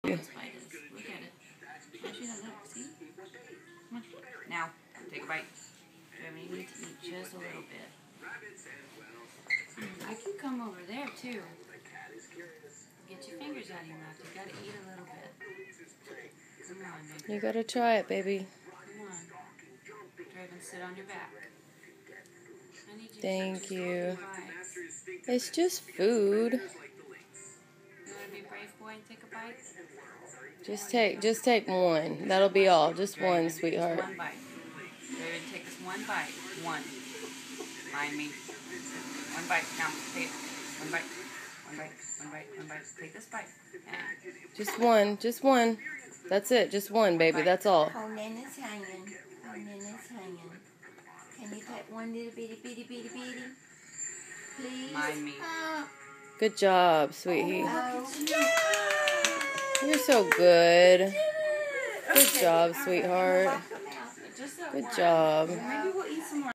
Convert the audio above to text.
This bite is. Look at it. Oh, she doesn't look. See? Come on. Now, take a bite. You need to eat just a little bit. I can come over there too. Get your fingers out of your mouth. You gotta eat a little bit. Come on, baby. You gotta try it, baby. Come on. Draven, sit on your back. I need you Thank to you. bite. It's just food. You wanna be a brave boy and take a bite? Just take one. That'll be all. Just one, sweetheart. Just one bite. Draven, take this one bite. One. Mind me. One bite. Now, take it. One bite. One bite. One bite. One bite. Take this bite. Yeah. Just one. Just one. That's it. Just one, baby. That's all. Oh, Nana's hanging. Oh, Nana's hanging. Can you take one little bitty, bitty? Please? Mind me. Good job, sweetie. Oh. You're so good. Good job, sweetheart. Just that Good one. job. Maybe we'll eat some more.